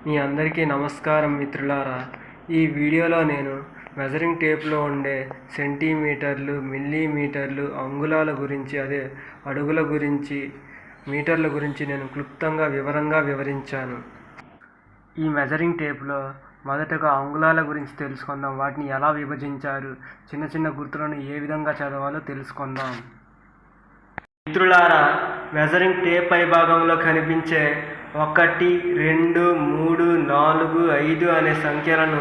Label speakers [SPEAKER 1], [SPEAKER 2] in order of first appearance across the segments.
[SPEAKER 1] మీ అందరికీ నమస్కారం మిత్రులారా. ఈ వీడియోలో నేను మెజరింగ్ టేప్లో ఉండే సెంటీమీటర్లు, మిల్లీమీటర్లు, అంగుళాల గురించి, అదే అడుగుల గురించి, మీటర్ల గురించి నేను క్లుప్తంగా వివరంగా వివరించాను. ఈ మెజరింగ్ టేప్లో మొదటగా అంగుళాల గురించి తెలుసుకుందాం. వాటిని ఎలా విభజించారు, చిన్న చిన్న గుర్తులను ఏ విధంగా చదవాలో తెలుసుకుందాం. మిత్రులారా, మెజరింగ్ టేప్ పై భాగంలో కనిపించే 1, 2, 3, 4, 5 అనే సంఖ్యలను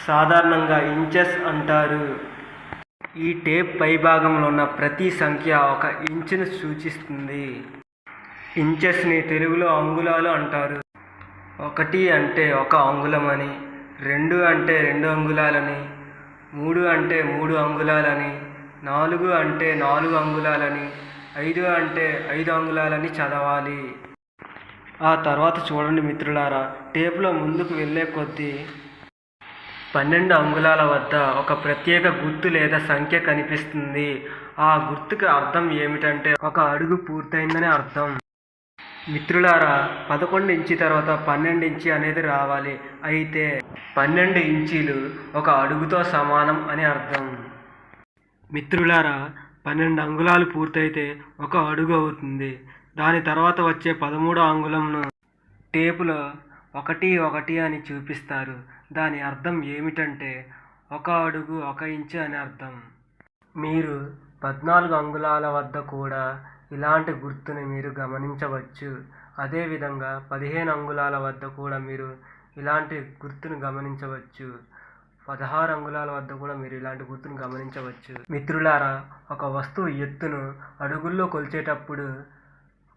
[SPEAKER 1] సాధారణంగా ఇంచెస్ అంటారు. ఈ టేప్ పై భాగంలో ఉన్న ప్రతి సంఖ్య ఒక ఇంచును సూచిస్తుంది. ఇంచెస్ని తెలుగులో అంగుళాలు అంటారు. 1 అంటే 1 అంగుళమని, 2 అంటే 2 అంగుళాలని, 3 అంటే 3 అంగుళాలని, 4 అంటే 4 అంగుళాలని, 5 అంటే 5 అంగుళాలని చదవాలి. ఆ తర్వాత చూడండి మిత్రులారా, టేపులో ముందుకు వెళ్ళే కొద్దీ 12 అంగుళాల వద్ద ఒక ప్రత్యేక గుర్తు లేదా సంఖ్య కనిపిస్తుంది. ఆ గుర్తుకి అర్థం ఏమిటంటే ఒక అడుగు పూర్తయిందని అర్థం. మిత్రులారా, 11 ఇంచీ తర్వాత 12 ఇంచీ అనేది రావాలి. అయితే 12 ఇంచీలు ఒక అడుగుతో సమానం అని అర్థం. మిత్రులారా, 12 అంగుళాలు పూర్తయితే ఒక అడుగు అవుతుంది. దాని తర్వాత వచ్చే 13వ అంగుళంను టేపులో 1, 1 అని చూపిస్తారు. దాని అర్థం ఏమిటంటే 1 అడుగు 1 ఇంచు అని అర్థం. మీరు 14 అంగుళాల వద్ద కూడా ఇలాంటి గుర్తుని మీరు గమనించవచ్చు. అదేవిధంగా 15 అంగుళాల వద్ద కూడా మీరు ఇలాంటి గుర్తును గమనించవచ్చు. 16 అంగుళాల వద్ద కూడా మీరు ఇలాంటి గుర్తును గమనించవచ్చు. మిత్రులారా, ఒక వస్తువు ఎత్తును అడుగుల్లో కొలిచేటప్పుడు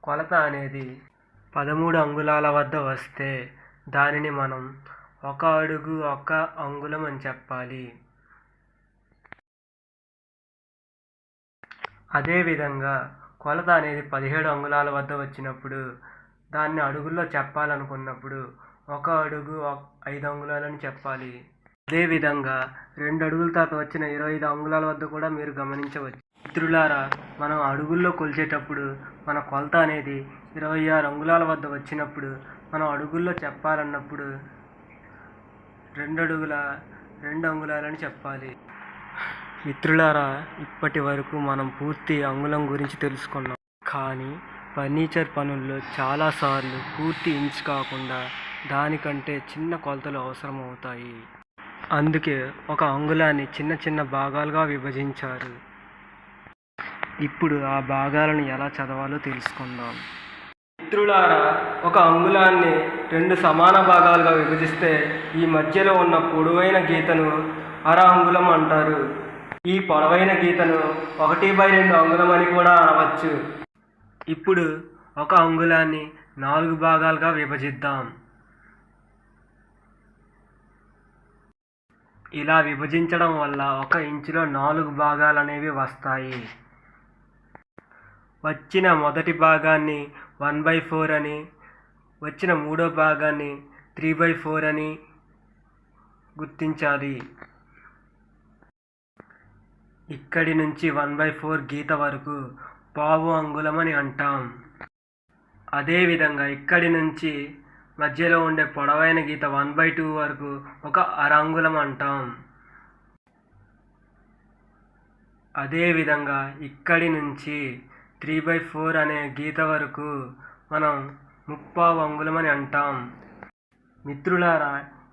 [SPEAKER 1] కొలత అనేది 13 అంగుళాల వద్ద వస్తే దానిని మనం 1 అడుగు 1 అంగుళం అని చెప్పాలి. అదేవిధంగా కొలత అనేది 17 అంగుళాల వద్ద వచ్చినప్పుడు దాన్ని అడుగుల్లో చెప్పాలనుకున్నప్పుడు 1 అడుగు 5 అంగుళాలని చెప్పాలి. అదేవిధంగా 2 అడుగుల తర్వాత వచ్చిన 25 అంగుళాల వద్ద కూడా మీరు గమనించవచ్చు. మిత్రులారా, మనం అడుగుల్లో కొలిచేటప్పుడు మన కొలత అనేది 26 అంగుళాల వద్ద వచ్చినప్పుడు మనం అడుగుల్లో చెప్పాలన్నప్పుడు 2 అడుగుల 2 అంగుళాలని చెప్పాలి. మిత్రులారా, ఇప్పటి వరకు మనం పూర్తి అంగుళం గురించి తెలుసుకున్నాం. కానీ ఫర్నిచర్ పనుల్లో చాలాసార్లు పూర్తి ఇంచ్ కాకుండా దానికంటే చిన్న కొలతలు అవసరం అవుతాయి. అందుకే ఒక అంగుళాన్ని చిన్న చిన్న భాగాలుగా విభజించారు. ఇప్పుడు ఆ భాగాలను ఎలా చదవాలో తెలుసుకుందాం. మిత్రులారా, ఒక అంగుళాన్ని 2 సమాన భాగాలుగా విభజిస్తే ఈ మధ్యలో ఉన్న పొడవైన గీతను అర అంగుళం అంటారు. ఈ పొడవైన గీతను 1/2 అంగుళం అని కూడా అనవచ్చు. ఇప్పుడు ఒక అంగుళాన్ని 4 భాగాలుగా విభజిద్దాం. ఇలా విభజించడం వల్ల 1 ఇంచులో 4 భాగాలు అనేవి వస్తాయి. వచ్చిన మొదటి భాగాన్ని 1/4 అని, వచ్చిన మూడో భాగాన్ని 3/4 అని గుర్తించాలి. ఇక్కడి నుంచి 1/4 గీత వరకు పావు అంగుళం అని అంటాం. అదేవిధంగా ఇక్కడి నుంచి మధ్యలో ఉండే పొడవైన గీత 1/2 వరకు ఒక అర అంగుళం అంటాం. అదేవిధంగా ఇక్కడి నుంచి 3/4 అనే గీత వరకు మనం 3/4 అంగుళం అని అంటాం. మిత్రులారా,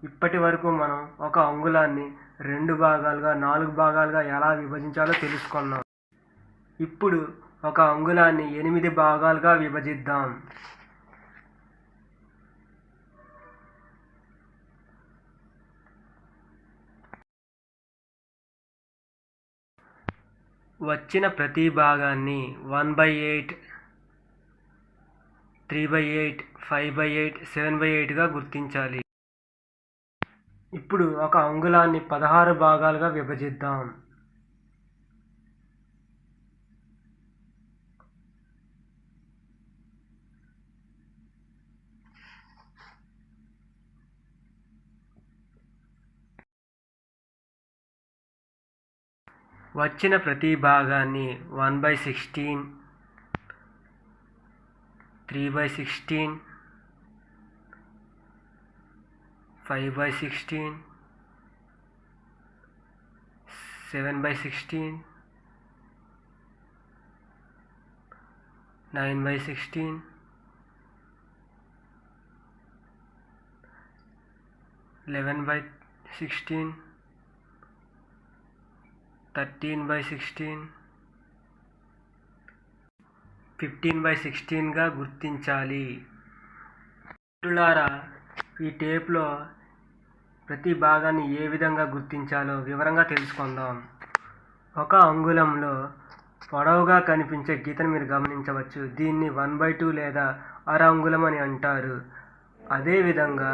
[SPEAKER 1] ఇప్పటి వరకు మనం ఒక అంగుళాన్ని 2 భాగాలుగా 4 భాగాలుగా ఎలా విభజించాలో తెలుసుకున్నాం. ఇప్పుడు ఒక అంగుళాన్ని 8 భాగాలుగా విభజిద్దాం. వచ్చిన ప్రతి భాగాన్ని 1/8, 3/8, 5/8, 7/8గా గుర్తించాలి. ఇప్పుడు ఒక అంగుళాన్ని 16 భాగాలుగా విభజిద్దాం. వచ్చిన ప్రతి భాగాన్ని 1/16, 3/16, 5/16, 7/16, 9/16, 11/16, 13/16, 15/16గా గుర్తించాలి. మిత్రులారా, ఈ టేప్లో ప్రతి భాగాన్ని ఏ విధంగా గుర్తించాలో వివరంగా తెలుసుకుందాం. ఒక అంగుళంలో పొడవుగా కనిపించే గీతను మీరు గమనించవచ్చు. దీన్ని 1/2 లేదా అర అంగుళం అని అంటారు. అదేవిధంగా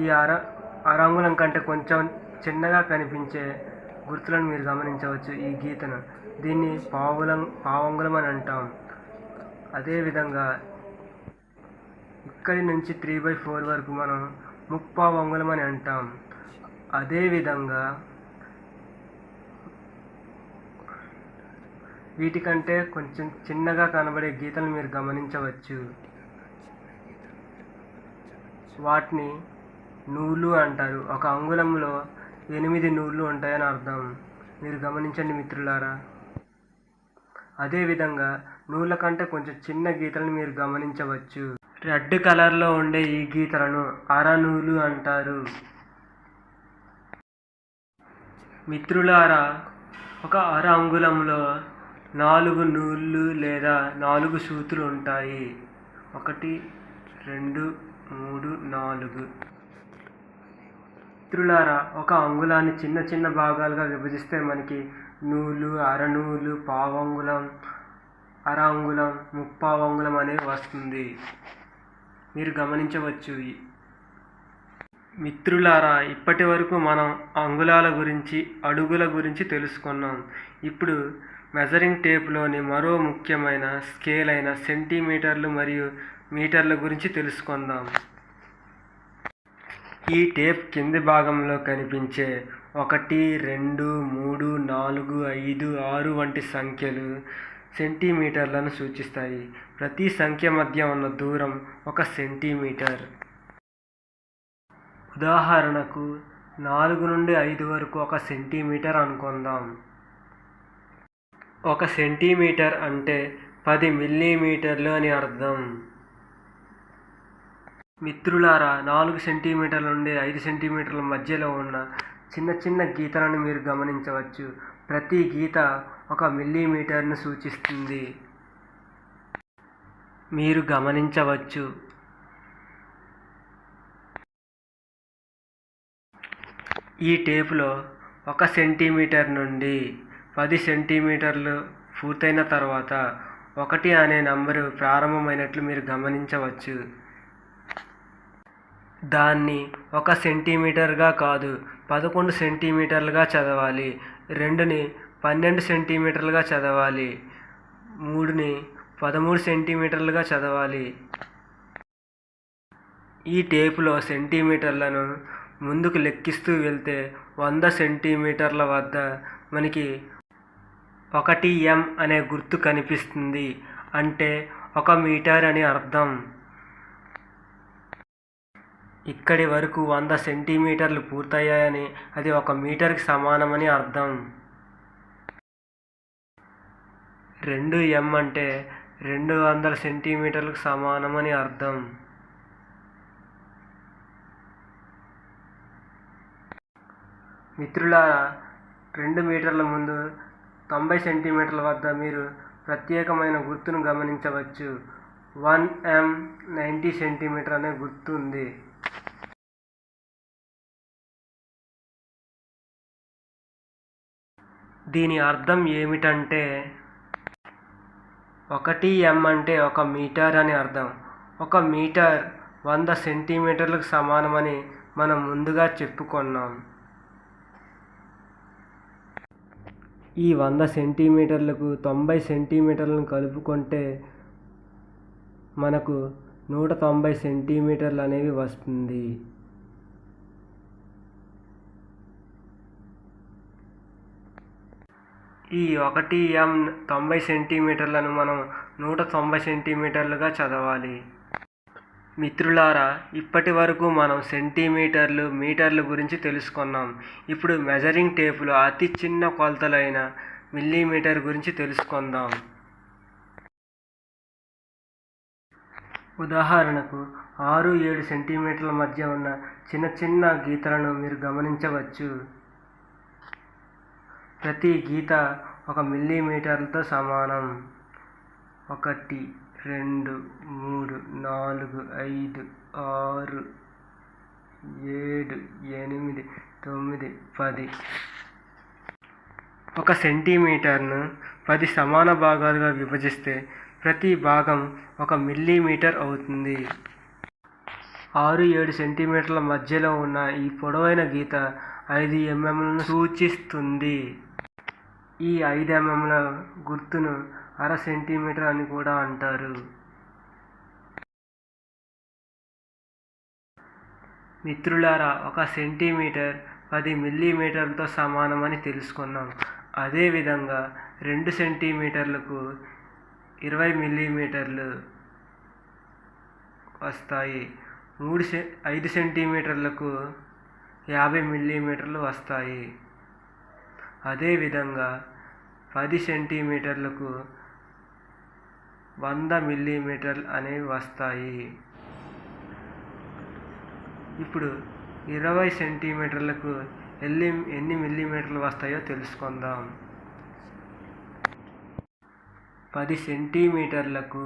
[SPEAKER 1] ఈ అర అంగుళం కంటే కొంచెం చిన్నగా కనిపించే గుర్తులను మీరు గమనించవచ్చు. ఈ గీతను దీన్ని పావంగుళం అని అంటాం. అదేవిధంగా ఇక్కడి నుంచి 3/4 వరకు మనం ముప్పావు అంగుళం అని అంటాం. అదేవిధంగా వీటికంటే కొంచెం చిన్నగా కనబడే గీతలను మీరు గమనించవచ్చు. వాటిని నూలు అంటారు. ఒక అంగుళంలో 8 నూళ్ళు ఉంటాయని అర్థం. మీరు గమనించండి మిత్రులారా. అదేవిధంగా నూళ్ళ కంటే కొంచెం చిన్న గీతలను మీరు గమనించవచ్చు. రెడ్ కలర్లో ఉండే ఈ గీతలను అరనూలు అంటారు. మిత్రులారా, ఒక అర అంగుళంలో 4 నూళ్ళు లేదా 4 సూతులు ఉంటాయి. 1, 2, 3, 4. మిత్రులారా, ఒక అంగుళాన్ని చిన్న చిన్న భాగాలుగా విభజిస్తే మనకి నూలు, అరనూలు, పావంగుళం, అర అంగుళం, ముప్పావు అంగుళం అనేది వస్తుంది. మీరు గమనించవచ్చు. మిత్రులారా, ఇప్పటి వరకు మనం అంగుళాల గురించి, అడుగుల గురించి తెలుసుకున్నాం. ఇప్పుడు మెజరింగ్ టేప్లోని మరో ముఖ్యమైన స్కేల్ అయిన సెంటీమీటర్లు మరియు మీటర్ల గురించి తెలుసుకుందాం. ఈ టేప్ కింది భాగంలో కనిపించే 1, 2, 3, 4, 5, 6 వంటి సంఖ్యలు సెంటీమీటర్లను సూచిస్తాయి. ప్రతి సంఖ్య మధ్య ఉన్న దూరం 1 సెంటీమీటర్. ఉదాహరణకు 4 నుండి 5 వరకు 1 సెంటీమీటర్ అనుకుందాం. 1 సెంటీమీటర్ అంటే 10 మిల్లీమీటర్లు అని అర్థం. మిత్రులారా, 4 సెంటీమీటర్ల నుండి 5 సెంటీమీటర్ల మధ్యలో ఉన్న చిన్న చిన్న గీతలను మీరు గమనించవచ్చు. ప్రతి గీత 1 మిల్లీమీటర్ను సూచిస్తుంది. మీరు గమనించవచ్చు. ఈ టేపులో 1 సెంటీమీటర్ నుండి 10 సెంటీమీటర్లు పూర్తయిన తర్వాత 1 అనే నంబరు ప్రారంభమైనట్లు మీరు గమనించవచ్చు. దాన్ని 1 సెంటీమీటర్గా కాదు 11 సెంటీమీటర్లుగా చదవాలి. 2ని 12 సెంటీమీటర్లుగా చదవాలి. 3ని 13 సెంటీమీటర్లుగా చదవాలి. ఈ టేపులో సెంటీమీటర్లను ముందుకు లెక్కిస్తూ వెళ్తే 100 సెంటీమీటర్ల వద్ద మనకి 1m అనే గుర్తు కనిపిస్తుంది. అంటే 1 మీటర్ అని అర్థం. ఇక్కడి వరకు 100 సెంటీమీటర్లు పూర్తయ్యాయని, అది 1 మీటర్కి సమానమని అర్థం. 2m అంటే 200 సెంటీమీటర్లకు సమానమని అర్థం. మిత్రులారా, 2 మీటర్ల ముందు 90 సెంటీమీటర్ల వద్ద మీరు ప్రత్యేకమైన గుర్తును గమనించవచ్చు. 1m 90 సెంటీమీటర్ అనే గుర్తు ఉంది. దీని అర్థం ఏమిటంటే 1m అంటే 1 మీటర్ అని అర్థం. 1 మీటర్ 100 సెంటీమీటర్లకు సమానమని మనం ముందుగా చెప్పుకున్నాం. ఈ 100 సెంటీమీటర్లకు 90 సెంటీమీటర్లను కలుపుకుంటే మనకు 190 సెంటీమీటర్లు అనేవి వస్తుంది. ఈ 1m 90 సెంటీమీటర్లను మనం 190 సెంటీమీటర్లుగా చదవాలి. మిత్రులారా, ఇప్పటి వరకు మనం సెంటీమీటర్లు, మీటర్ల గురించి తెలుసుకున్నాం. ఇప్పుడు మెజరింగ్ టేపులో అతి చిన్న కొలతలైన మిల్లీమీటర్ గురించి తెలుసుకుందాం. ఉదాహరణకు 6-7 సెంటీమీటర్ల మధ్య ఉన్న చిన్న చిన్న గీతలను మీరు గమనించవచ్చు. ప్రతి గీత 1 మిల్లీమీటర్లతో సమానం. 1, 2, 3, 4, 5, 6, 7, 8, 9, 10. 1 సెంటీమీటర్ను 10 సమాన భాగాలుగా విభజిస్తే ప్రతి భాగం 1 మిల్లీమీటర్ అవుతుంది. 6-7 సెంటీమీటర్ల మధ్యలో ఉన్న ఈ పొడవైన గీత 5 mm సూచిస్తుంది. ఈ 5 mm గుర్తును అర సెంటీమీటర్ అని కూడా అంటారు. మిత్రులారా, 1 సెంటీమీటర్ 10 మిల్లీమీటర్లతో సమానమని తెలుసుకున్నాం. అదేవిధంగా 2 సెంటీమీటర్లకు 20 మిల్లీమీటర్లు వస్తాయి. 5 సెంటీమీటర్లకు 50 మిల్లీమీటర్లు వస్తాయి. అదేవిధంగా 10 సెంటీమీటర్లకు 100 మిల్లీమీటర్లు అనేవి వస్తాయి. ఇప్పుడు 20 సెంటీమీటర్లకు ఎన్ని మిల్లీమీటర్లు వస్తాయో తెలుసుకుందాం. 10 సెంటీమీటర్లకు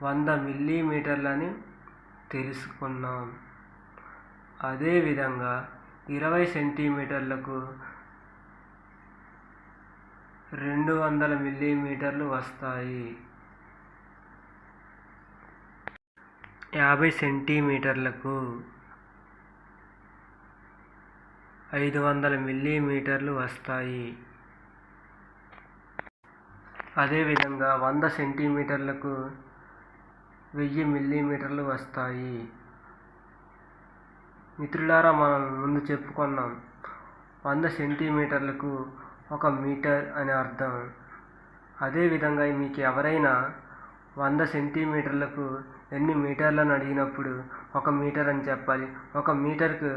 [SPEAKER 1] 100 మిల్లీమీటర్లని తెలుసుకున్నాం. అదేవిధంగా 20 సెంటీమీటర్లకు 200 మిల్లీమీటర్లు వస్తాయి. 50 సెంటీమీటర్లకు 500 మిల్లీమీటర్లు వస్తాయి. అదేవిధంగా 100 సెంటీమీటర్లకు 1000 మిల్లీమీటర్లు వస్తాయి. మిత్రులారా, మనం ముందు చెప్పుకున్నాం 100 సెంటీమీటర్లకు 1 మీటర్ అని అర్థం. అదేవిధంగా మీకు ఎవరైనా 100 సెంటీమీటర్లకు ఎన్ని మీటర్లను అడిగినప్పుడు 1 మీటర్ అని చెప్పాలి. 1 మీటర్కు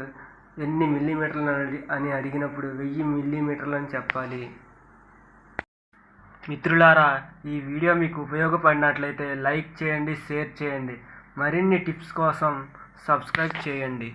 [SPEAKER 1] ఎన్ని మిల్లీమీటర్లు అని అడిగినప్పుడు 1000 మిల్లీమీటర్లు అని చెప్పాలి. మిత్రులారా, ఈ వీడియో మీకు ఉపయోగపడినట్లయితే లైక్ చేయండి, షేర్ చేయండి. మరిన్ని టిప్స్ కోసం సబ్స్క్రైబ్ చేయండి.